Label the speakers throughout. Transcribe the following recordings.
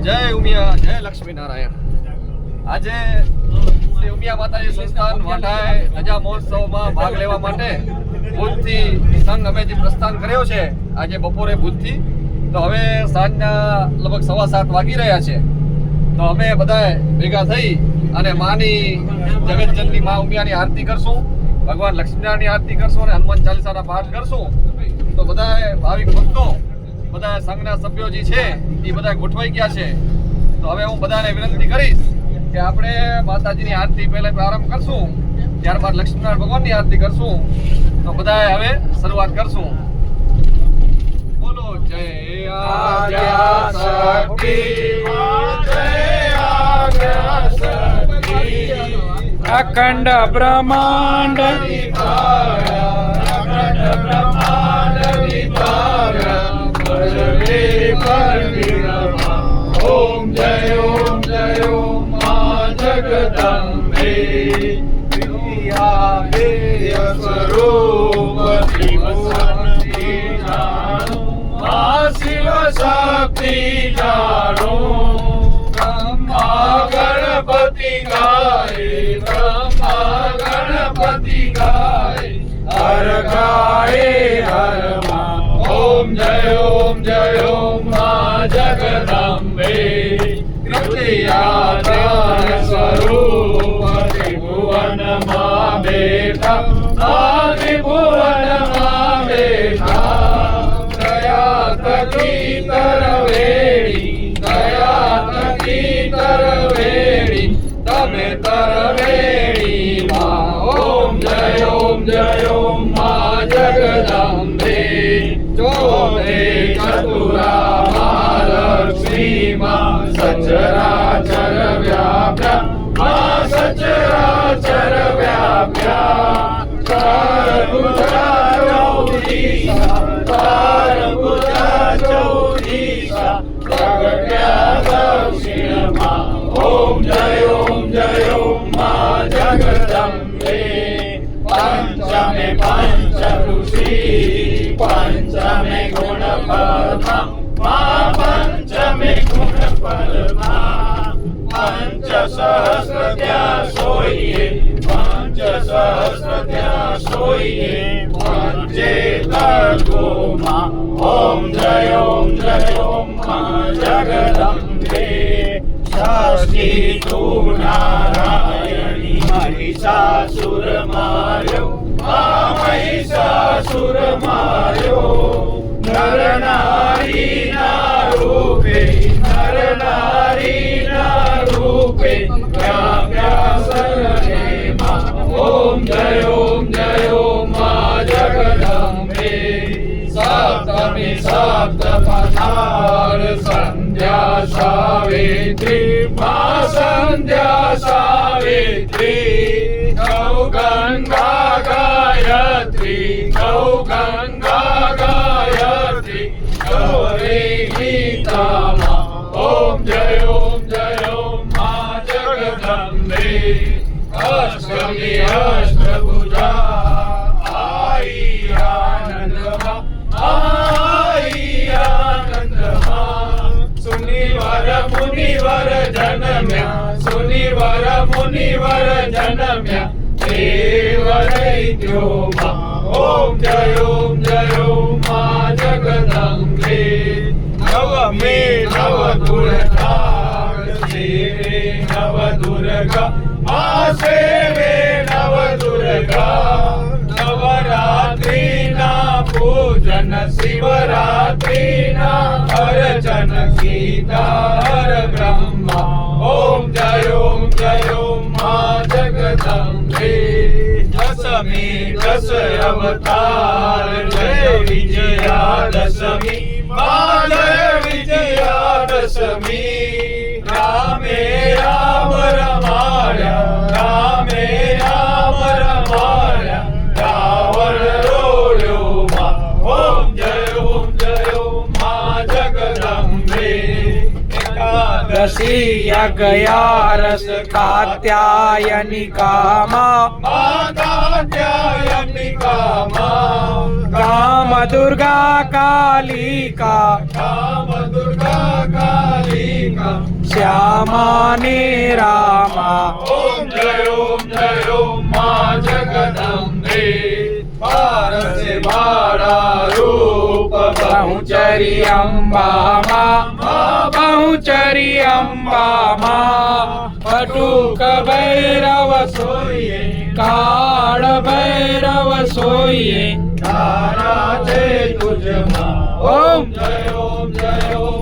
Speaker 1: જય ઉમિયા, જય લક્ષ્મી નારાયણ। આજે શ્રી ઉમિયા માતાજી સંસ્થાન વાંઢાએ ધજા મહોત્સવમાં ભાગ લેવા માટે ભુજથી સંઘ અમે જે પ્રસ્થાન કર્યો છે આજે બપોરે ભુજથી, તો હવે સાંજના લગભગ 7:15 વાગી રહ્યા છે। તો અમે બધાએ ભેગા થઈ અને માની જગતજનની મા ઉમિયાની આરતી કરશું, ભગવાન લક્ષ્મીનારાયણની આરતી કરશું અને હનુમાન ચાલીસાના પાઠ કરશું। તો બધાએ ભાવિક ભક્તો બધા સંઘના સભ્યો જે છે એ બધા ગોઠવાઈ ગયા છે। તો હવે હું બધાને વિનંતી કરીશ કે આપણે માતાજીની આરતી પહેલા પ્રારંભ કરશું, ત્યારબાદ લક્ષ્મીનારાયણ ભગવાનની આરતી કરશું। તો બધાએ હવે શરૂઆત કરશું। બોલો જય આદ્યા શક્તિ, જય આદ્યા શક્તિ,
Speaker 2: અખંડ બ્રહ્માંડ
Speaker 1: ओम जय ओम मां जगदम्बे, स्वरूप मां शिव शक्ति जानो, ब्रह्मा गणपति गाय, ब्रह्मा गणपति गाय, हर गाए हर मां। ओम जय ओम मां जगदम्बे, तृतीयाधार स्वरूप त्रिभुवन मां बेटा, त्रिभुवन मां बेटा, दया तकी तरवेड़ी, दया तकी तरवेड़ी, तमे तरवेड़ी मां। ओम जय ओम मां जगदम्बे, चोरे चतुरा महालक्ष्मी मां, सचराचर व्याप्या मां, सचराचर व्याप्या, चार भुजा चौदीसा, चार भुजा चौदीसा, प्रगट्या दक्षिण मां। ओम जय ओम मां जगदम्बे, पंचमे पंच ऋषि, पंचमे गुण परमा मां, पंचमे गुण परमा, पंच सहस्र त्या सोइए, पंच सहस्र त्या सोइए, पंचे तत्व मां। ओम जय ओम मां जगदम्बे, षष्ठी तू नारायणी महिषासुर मार्यो, महिषासुर मार्यो, नर नारी ना रूपे, नर नारी ना रूपे, व्याप्या सर्वे मां। ओम जय ओम मां जगदम्बे, सप्तमी सप्त पठार संध्या सावित्री मां, संध्या सावित्री, गौ गंगा गायत्री, गौ गंगा गायत्री, गौरी गीता मां। ओम जय ओम मां जगदम्बे, अष्टमी अष्टभुजा आई आनंद मां, आई आनंद मां, सुनिवर मुनिवर जनम्या, सुनिवर मुनिवर जनम्या, देव दैत्यो मां। ओम जय ओम मां जगदम्बे, नवमे नव दुर्गा, सेवे नव दुर्गा मां, सेवे नव दुर्गा, नवरात्रि ना पूजन, शिवरात्रि ना अर्चन, गीता हर ब्रह्मा। ओम जय ओम मां जगदम्बे, दशमी दश अवतार, जय विजया दशमी मां, जय विजया दशमी, रामे राम रमाया, रामे राम रमाया, रावण रोयो मां। ओम जय मां जगदम्बे,
Speaker 2: एकादशी यज्ञारस कात्यायनिका मां,
Speaker 1: कात्यायनिका मां,
Speaker 2: काम दुर्गा कालिका,
Speaker 1: काम दुर्गा कालिका,
Speaker 2: श्यामा ने रामा
Speaker 1: ओम जय ओम माँ जगदम्बे पारस भाड़ा रूप
Speaker 2: बहुचरी अम्बा माँ बहुचरी अम्बा माँ पटुक भैरव सोइए काळ भैरव सोइए
Speaker 1: तारा जय तुझ माँ
Speaker 2: ओम
Speaker 1: जय ओम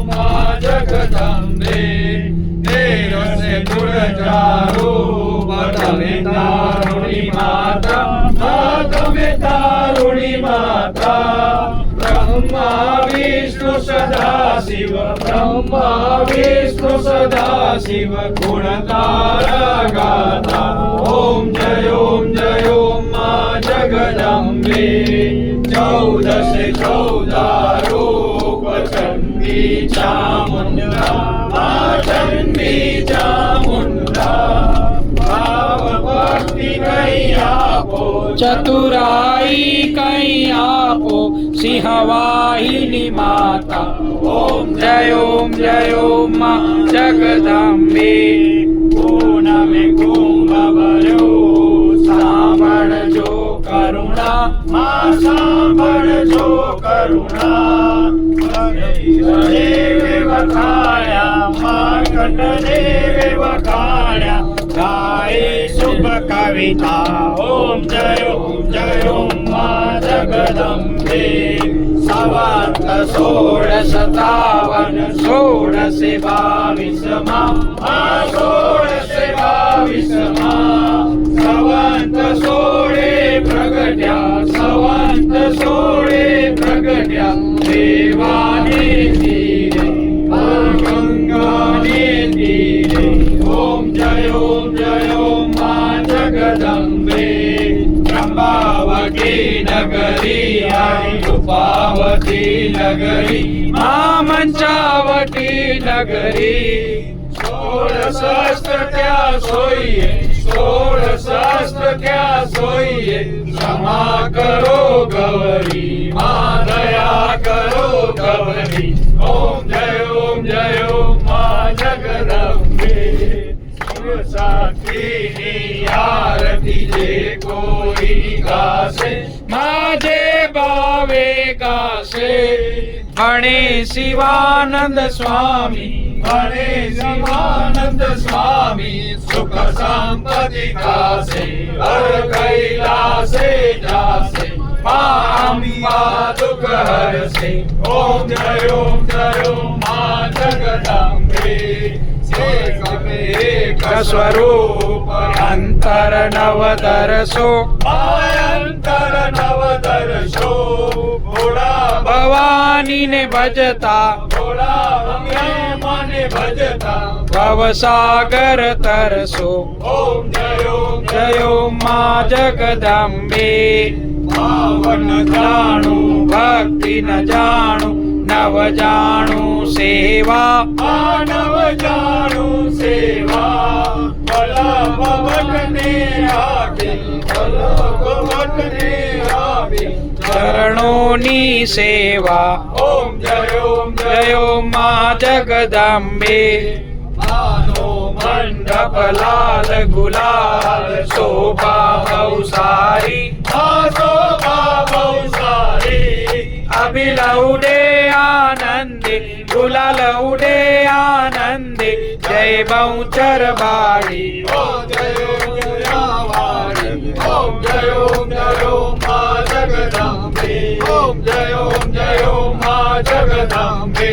Speaker 1: माँ जगदम्बे तेरो से दूर चारू बदले तारुणी माता मातमे तारुणी माता ब्रह्मा विष्णु सदा शिव ब्रह्मा विष्णु सदा शिव गुण तारा गाता ओम जय ओम माँ जगदम्बे 14 रूप चंडी चामुंडा माँ चंडी चामुंडा भाव भक्ति कहीं आपो
Speaker 2: चतुराई कहीं आपो सिंहवाहिनी माता ओम जय ओम माँ जगदम्बे
Speaker 1: पूनमे कुंभ भरो सांभळ जो करुणा माँ सांभळ जो करुणा देवे वखाया माँ कंठदेवे वखाया गाये शुभ कविता ओम जय ओम माँ जगदम्बे सवांत 1657 1622 माँ 1622 माँ सवंत 16 प्रगट्या सवंत 16 प्रगट्या देवाने तीरे गंगाने तीरे ओम जय ओम माँ जगदम्बे त्र्यंबावती नगरी आई रूपावती नगरी
Speaker 2: माँ मंचावटी नगरी
Speaker 1: 16 सहस्त्र क्या सोइए 16 सहस्त्र क्या सोइए क्षमा करो गौरी माँ दया करो गौरी ओम जय ओम माँ जगदम्बे शिव साक्षी आरती जे कोई गासे
Speaker 2: माझे बावे गासे भणे शिवानंद स्वामी
Speaker 1: हरे शिवानंद स्वामी सुख संपत्ति कासे हर कैलासे जासे माँ अम्बा दुख हरसे ओम जय ओम माँ जगदम्बे एक
Speaker 2: स्वरूप अंतर नवदर्शो
Speaker 1: अंतर नवदर्शो भोला
Speaker 2: भवानी ने भजता
Speaker 1: भोला माने भजता
Speaker 2: भवसागर तरसो
Speaker 1: ओम
Speaker 2: जय ओम माँ जगदम्बे
Speaker 1: पावन
Speaker 2: जाणु भक्ति न जाणु नव जाणु सेवा
Speaker 1: मानव जानू सेवा भला भवट ने आगे भला भवट ने आगे
Speaker 2: चरणोनी सेवा
Speaker 1: ओम
Speaker 2: जय ओम माँ जगदम्बे
Speaker 1: मानो
Speaker 2: मंडप लाल गुलाल शोभा बहुसारी
Speaker 1: शोभा बहुसारी
Speaker 2: अभिलौडे आनंदे गुलाल उडे आनंदे जय बहुचर बाड़ी
Speaker 1: ओम जय ओम माँ जगदम्बे ओम जय ओम माँ जगदम्बे